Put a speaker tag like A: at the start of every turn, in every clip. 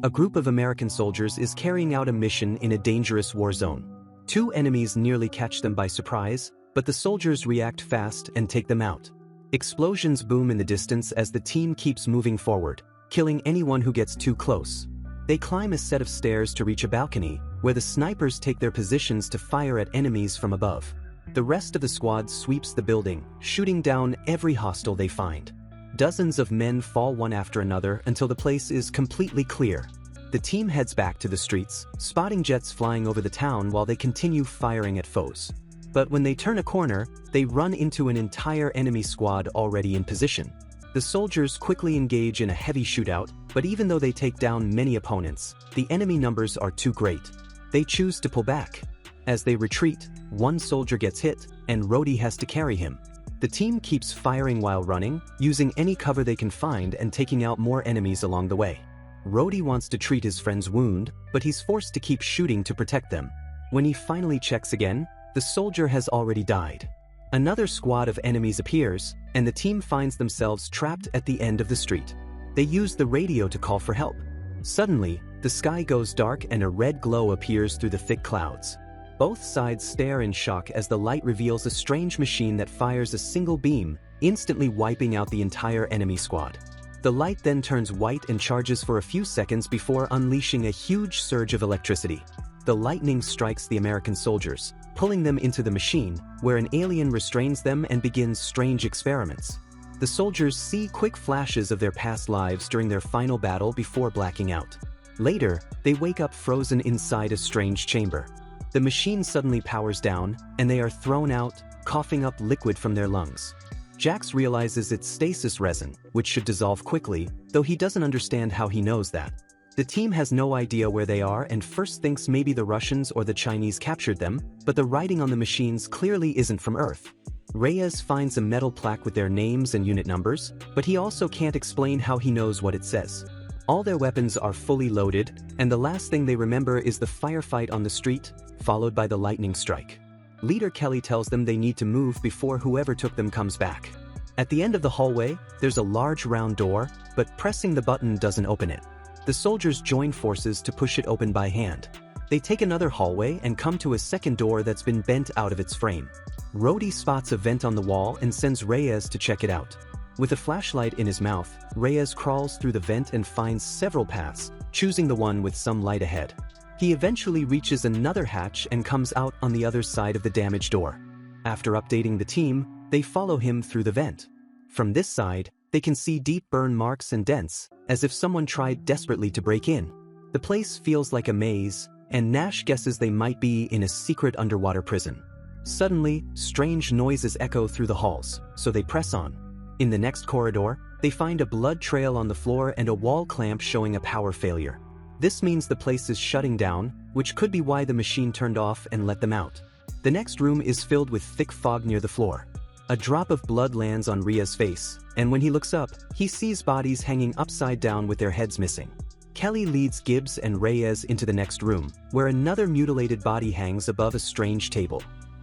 A: A group of American soldiers is carrying out a mission in a dangerous war zone. Two enemies nearly catch them by surprise, but the soldiers react fast and take them out. Explosions boom in the distance as the team keeps moving forward, killing anyone who gets too close. They climb a set of stairs to reach a balcony, where the snipers take their positions to fire at enemies from above. The rest of the squad sweeps the building, shooting down every hostile they find. Dozens of men fall one after another until the place is completely clear. The team heads back to the streets, spotting jets flying over the town while they continue firing at foes. But when they turn a corner, they run into an entire enemy squad already in position. The soldiers quickly engage in a heavy shootout, but even though they take down many opponents, the enemy numbers are too great. They choose to pull back. As they retreat, one soldier gets hit, and Rhodey has to carry him. The team keeps firing while running, using any cover they can find and taking out more enemies along the way. Rhodey wants to treat his friend's wound, but he's forced to keep shooting to protect them. When he finally checks again, the soldier has already died. Another squad of enemies appears, and the team finds themselves trapped at the end of the street. They use the radio to call for help. Suddenly, the sky goes dark and a red glow appears through the thick clouds. Both sides stare in shock as the light reveals a strange machine that fires a single beam, instantly wiping out the entire enemy squad. The light then turns white and charges for a few seconds before unleashing a huge surge of electricity. The lightning strikes the American soldiers, pulling them into the machine, where an alien restrains them and begins strange experiments. The soldiers see quick flashes of their past lives during their final battle before blacking out. Later, they wake up frozen inside a strange chamber. The machine suddenly powers down, and they are thrown out, coughing up liquid from their lungs. Jax realizes it's stasis resin, which should dissolve quickly, though he doesn't understand how he knows that. The team has no idea where they are and first thinks maybe the Russians or the Chinese captured them, but the writing on the machines clearly isn't from Earth. Reyes finds a metal plaque with their names and unit numbers, but he also can't explain how he knows what it says. All their weapons are fully loaded, and the last thing they remember is the firefight on the street, followed by the lightning strike. Leader Kelly tells them they need to move before whoever took them comes back. At the end of the hallway, there's a large round door, but pressing the button doesn't open it. The soldiers join forces to push it open by hand. They take another hallway and come to a second door that's been bent out of its frame. Rhodey spots a vent on the wall and sends Reyes to check it out. With a flashlight in his mouth, Reyes crawls through the vent and finds several paths, choosing the one with some light ahead. He eventually reaches another hatch and comes out on the other side of the damaged door. After updating the team, they follow him through the vent. From this side, they can see deep burn marks and dents, as if someone tried desperately to break in. The place feels like a maze, and Nash guesses they might be in a secret underwater prison. Suddenly, strange noises echo through the halls, so they press on. In the next corridor, they find a blood trail on the floor and a wall clamp showing a power failure. This means the place is shutting down, which could be why the machine turned off and let them out. The next room is filled with thick fog near the floor. A drop of blood lands on Ria's face, and when he looks up, he sees bodies hanging upside down with their heads missing. Kelly leads Gibbs and Reyes into the next room, where another mutilated body hangs above a strange table.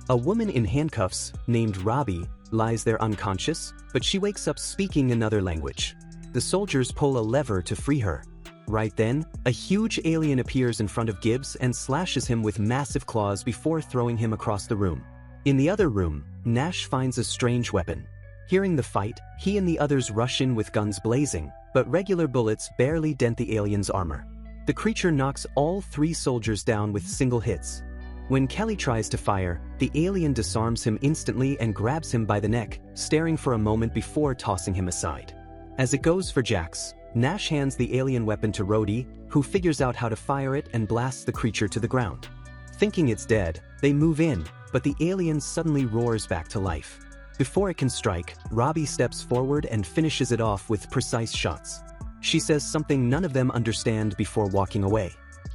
A: A woman in handcuffs, named Robbie, lies there unconscious, but she wakes up speaking another language. The soldiers pull a lever to free her. Right then, a huge alien appears in front of Gibbs and slashes him with massive claws before throwing him across the room. In the other room, Nash finds a strange weapon. Hearing the fight, he and the others rush in with guns blazing, but regular bullets barely dent the alien's armor. The creature knocks all three soldiers down with single hits. When Kelly tries to fire, the alien disarms him instantly and grabs him by the neck, staring for a moment before tossing him aside. As it goes for Jax, Nash hands the alien weapon to Rhodey, who figures out how to fire it and blasts the creature to the ground. Thinking it's dead, they move in, but the alien suddenly roars back to life. Before it can strike, Robbie steps forward and finishes it off with precise shots. She says something none of them understand before walking away.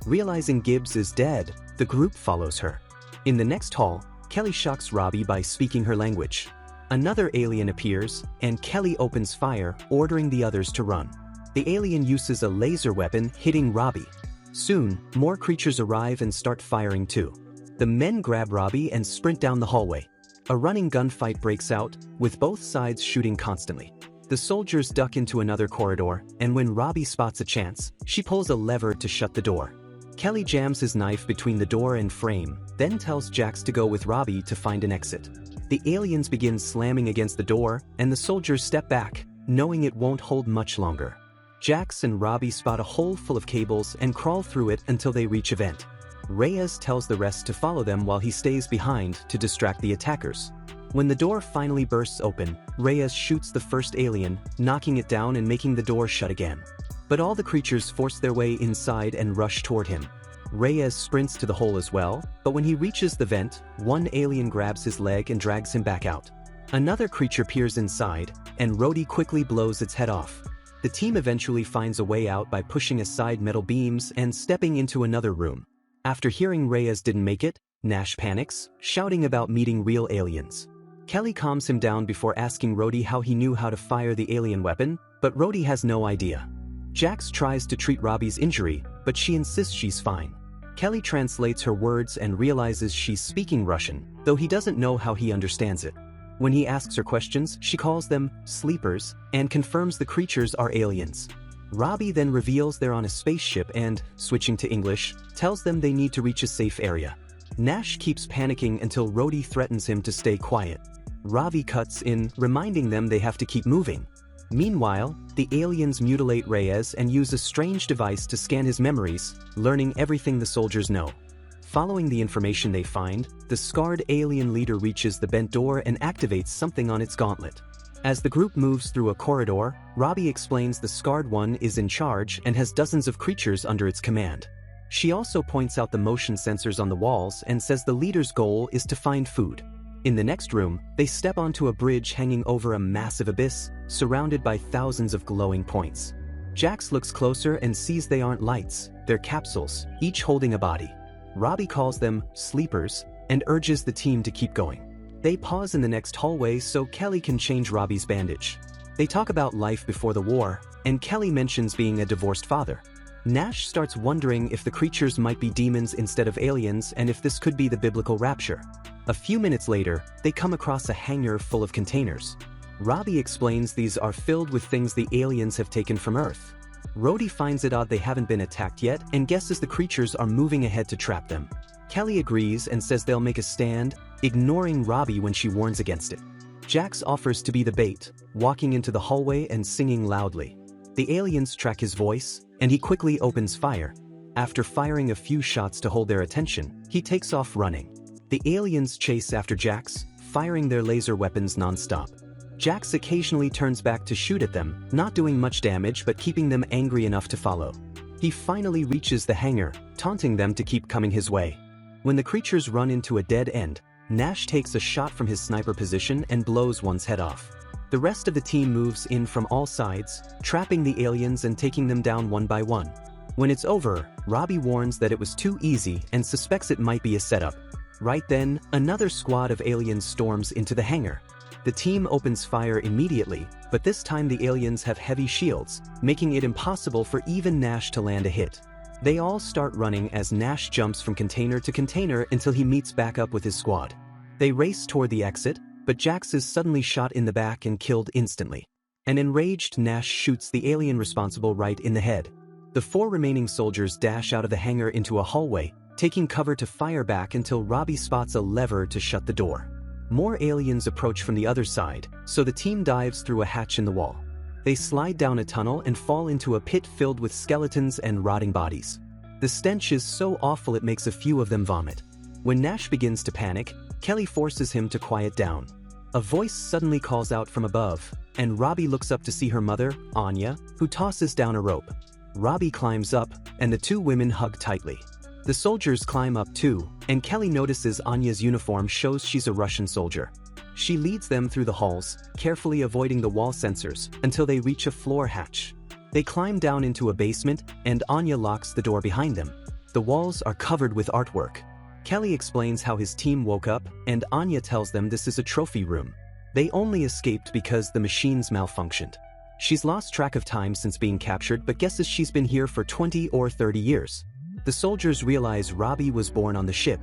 A: Realizing Gibbs is dead, the group follows her. In the next hall, Kelly shocks Robbie by speaking her language. Another alien appears, and Kelly opens fire, ordering the others to run. The alien uses a laser weapon, hitting Robbie. Soon, more creatures arrive and start firing too. The men grab Robbie and sprint down the hallway. A running gunfight breaks out, with both sides shooting constantly. The soldiers duck into another corridor, and when Robbie spots a chance, she pulls a lever to shut the door. Kelly jams his knife between the door and frame, then tells Jax to go with Robbie to find an exit. The aliens begin slamming against the door, and the soldiers step back, knowing it won't hold much longer. Jax and Robbie spot a hole full of cables and crawl through it until they reach a vent. Reyes tells the rest to follow them while he stays behind to distract the attackers. When the door finally bursts open, Reyes shoots the first alien, knocking it down and making the door shut again. But all the creatures force their way inside and rush toward him. Reyes sprints to the hole as well, but when he reaches the vent, one alien grabs his leg and drags him back out. Another creature peers inside, and Rhodey quickly blows its head off. The team eventually finds a way out by pushing aside metal beams and stepping into another room. After hearing Reyes didn't make it, Nash panics, shouting about meeting real aliens. Kelly calms him down before asking Rhodey how he knew how to fire the alien weapon, but Rhodey has no idea. Jax tries to treat Robbie's injury, but she insists she's fine. Kelly translates her words and realizes she's speaking Russian, though he doesn't know how he understands it. When he asks her questions, she calls them sleepers and confirms the creatures are aliens. Robbie then reveals they're on a spaceship and, switching to English, tells them they need to reach a safe area. Nash keeps panicking until Rhodey threatens him to stay quiet. Robbie cuts in, reminding them they have to keep moving. Meanwhile, the aliens mutilate Reyes and use a strange device to scan his memories, learning everything the soldiers know. Following the information they find, the scarred alien leader reaches the bent door and activates something on its gauntlet. As the group moves through a corridor, Robbie explains the scarred one is in charge and has dozens of creatures under its command. She also points out the motion sensors on the walls and says the leader's goal is to find food. In the next room, they step onto a bridge hanging over a massive abyss, surrounded by thousands of glowing points. Jax looks closer and sees they aren't lights, they're capsules, each holding a body. Robbie calls them sleepers and urges the team to keep going. They pause in the next hallway so Kelly can change Robbie's bandage. They talk about life before the war, and Kelly mentions being a divorced father. Nash starts wondering if the creatures might be demons instead of aliens and if this could be the biblical rapture. A few minutes later, they come across a hangar full of containers. Robbie explains these are filled with things the aliens have taken from Earth. Rhodey finds it odd they haven't been attacked yet and guesses the creatures are moving ahead to trap them. Kelly agrees and says they'll make a stand, ignoring Robbie when she warns against it. Jax offers to be the bait, walking into the hallway and singing loudly. The aliens track his voice, and he quickly opens fire. After firing a few shots to hold their attention, he takes off running. The aliens chase after Jax, firing their laser weapons non-stop. Jax occasionally turns back to shoot at them, not doing much damage but keeping them angry enough to follow. He finally reaches the hangar, taunting them to keep coming his way. When the creatures run into a dead end, Nash takes a shot from his sniper position and blows one's head off. The rest of the team moves in from all sides, trapping the aliens and taking them down one by one. When it's over, Robbie warns that it was too easy and suspects it might be a setup. Right then, another squad of aliens storms into the hangar. The team opens fire immediately, but this time the aliens have heavy shields, making it impossible for even Nash to land a hit. They all start running as Nash jumps from container to container until he meets back up with his squad. They race toward the exit, but Jax is suddenly shot in the back and killed instantly. An enraged Nash shoots the alien responsible right in the head. The 4 remaining soldiers dash out of the hangar into a hallway, taking cover to fire back until Robbie spots a lever to shut the door. More aliens approach from the other side, so the team dives through a hatch in the wall. They slide down a tunnel and fall into a pit filled with skeletons and rotting bodies. The stench is so awful it makes a few of them vomit. When Nash begins to panic, Kelly forces him to quiet down. A voice suddenly calls out from above, and Robbie looks up to see her mother, Anya, who tosses down a rope. Robbie climbs up, and the 2 women hug tightly. The soldiers climb up too, and Kelly notices Anya's uniform shows she's a Russian soldier. She leads them through the halls, carefully avoiding the wall sensors, until they reach a floor hatch. They climb down into a basement, and Anya locks the door behind them. The walls are covered with artwork. Kelly explains how his team woke up, and Anya tells them this is a trophy room. They only escaped because the machines malfunctioned. She's lost track of time since being captured but guesses she's been here for 20 or 30 years. The soldiers realize Robbie was born on the ship.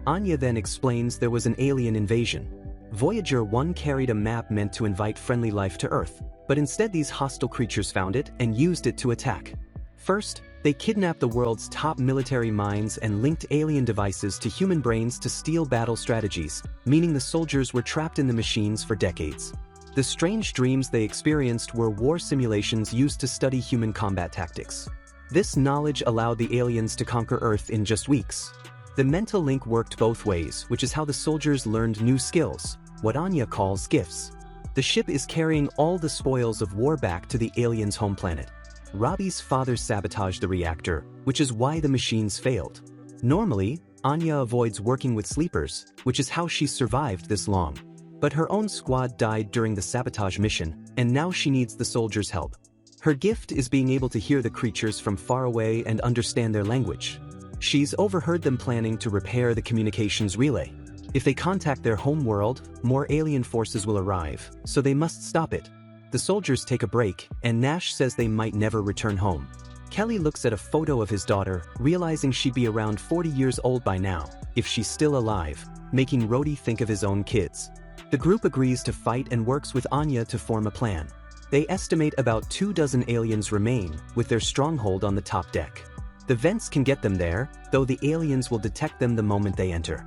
A: Anya then explains there was an alien invasion. Voyager 1 carried a map meant to invite friendly life to Earth, but instead these hostile creatures found it and used it to attack. First, they kidnapped the world's top military minds and linked alien devices to human brains to steal battle strategies, meaning the soldiers were trapped in the machines for decades. The strange dreams they experienced were war simulations used to study human combat tactics. This knowledge allowed the aliens to conquer Earth in just weeks. The mental link worked both ways, which is how the soldiers learned new skills, what Anya calls gifts. The ship is carrying all the spoils of war back to the aliens' home planet. Robbie's father sabotaged the reactor, which is why the machines failed. Normally, Anya avoids working with sleepers, which is how she survived this long. But her own squad died during the sabotage mission, and now she needs the soldiers' help. Her gift is being able to hear the creatures from far away and understand their language. She's overheard them planning to repair the communications relay. If they contact their home world, more alien forces will arrive, so they must stop it. The soldiers take a break, and Nash says they might never return home. Kelly looks at a photo of his daughter, realizing she'd be around 40 years old by now, if she's still alive, making Rhodey think of his own kids. The group agrees to fight and works with Anya to form a plan. They estimate about 24 aliens remain, with their stronghold on the top deck. The vents can get them there, though the aliens will detect them the moment they enter.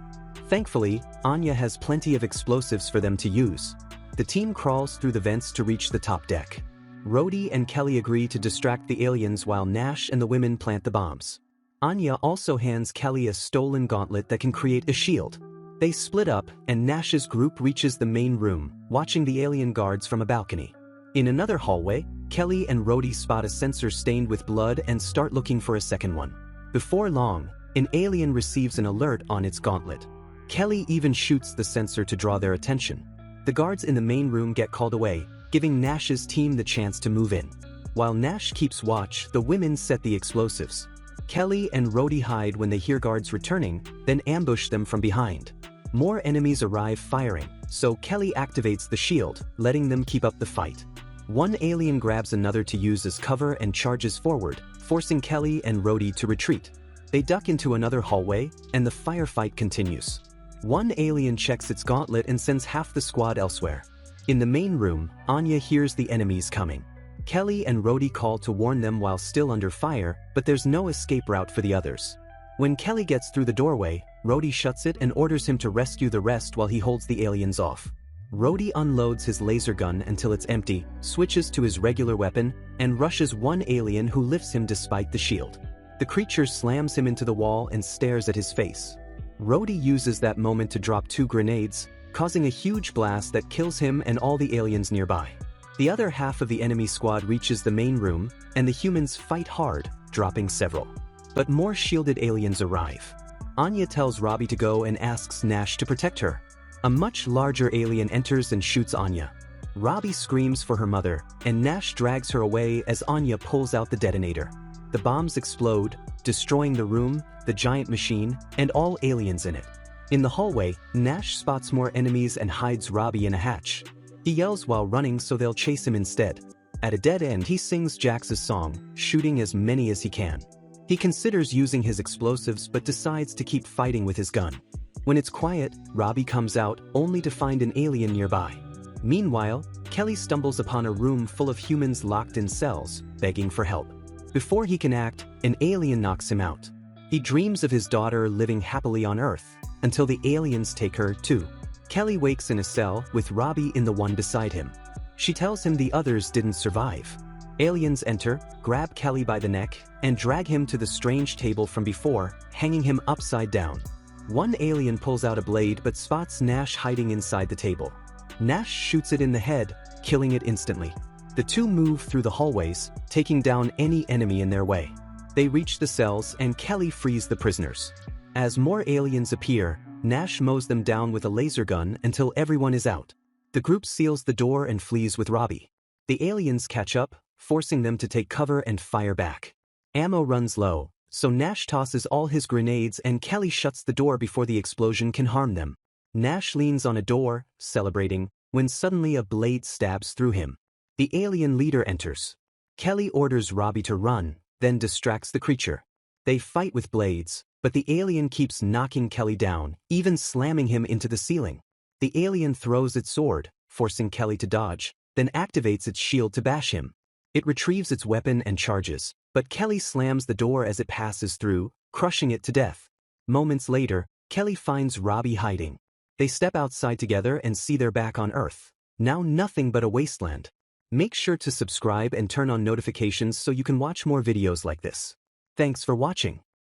A: Thankfully, Anya has plenty of explosives for them to use. The team crawls through the vents to reach the top deck. Rhodey and Kelly agree to distract the aliens while Nash and the women plant the bombs. Anya also hands Kelly a stolen gauntlet that can create a shield. They split up, and Nash's group reaches the main room, watching the alien guards from a balcony. In another hallway, Kelly and Rhodey spot a sensor stained with blood and start looking for a second one. Before long, an alien receives an alert on its gauntlet. Kelly even shoots the sensor to draw their attention. The guards in the main room get called away, giving Nash's team the chance to move in. While Nash keeps watch, the women set the explosives. Kelly and Rhodey hide when they hear guards returning, then ambush them from behind. More enemies arrive firing, so Kelly activates the shield, letting them keep up the fight. One alien grabs another to use as cover and charges forward, forcing Kelly and Rhodey to retreat. They duck into another hallway, and the firefight continues. One alien checks its gauntlet and sends half the squad elsewhere. In the main room, Anya hears the enemies coming. Kelly and Rhodey call to warn them while still under fire, but there's no escape route for the others. When Kelly gets through the doorway, Rhodey shuts it and orders him to rescue the rest while he holds the aliens off. Rhodey unloads his laser gun until it's empty, switches to his regular weapon, and rushes one alien who lifts him despite the shield. The creature slams him into the wall and stares at his face. Rhodey uses that moment to drop 2 grenades, causing a huge blast that kills him and all the aliens nearby. The other half of the enemy squad reaches the main room, and the humans fight hard, dropping several. But more shielded aliens arrive. Anya tells Robbie to go and asks Nash to protect her. A much larger alien enters and shoots Anya. Robbie screams for her mother, and Nash drags her away as Anya pulls out the detonator. The bombs explode, destroying the room, the giant machine, and all aliens in it. In the hallway, Nash spots more enemies and hides Robbie in a hatch. He yells while running so they'll chase him instead. At a dead end, he sings Jax's song, shooting as many as he can. He considers using his explosives but decides to keep fighting with his gun. When it's quiet, Robbie comes out, only to find an alien nearby. Meanwhile, Kelly stumbles upon a room full of humans locked in cells, begging for help. Before he can act, an alien knocks him out. He dreams of his daughter living happily on Earth, until the aliens take her too. Kelly wakes in a cell, with Robbie in the one beside him. She tells him the others didn't survive. Aliens enter, grab Kelly by the neck, and drag him to the strange table from before, hanging him upside down. One alien pulls out a blade but spots Nash hiding inside the table. Nash shoots it in the head, killing it instantly. The two move through the hallways, taking down any enemy in their way. They reach the cells and Kelly frees the prisoners. As more aliens appear, Nash mows them down with a laser gun until everyone is out. The group seals the door and flees with Robbie. The aliens catch up, forcing them to take cover and fire back. Ammo runs low, so Nash tosses all his grenades and Kelly shuts the door before the explosion can harm them. Nash leans on a door, celebrating, when suddenly a blade stabs through him. The alien leader enters. Kelly orders Robbie to run, then distracts the creature. They fight with blades, but the alien keeps knocking Kelly down, even slamming him into the ceiling. The alien throws its sword, forcing Kelly to dodge, then activates its shield to bash him. It retrieves its weapon and charges, but Kelly slams the door as it passes through, crushing it to death. Moments later, Kelly finds Robbie hiding. They step outside together and see they're back on Earth. Now nothing but a wasteland. Make sure to subscribe and turn on notifications so you can watch more videos like this. Thanks for watching.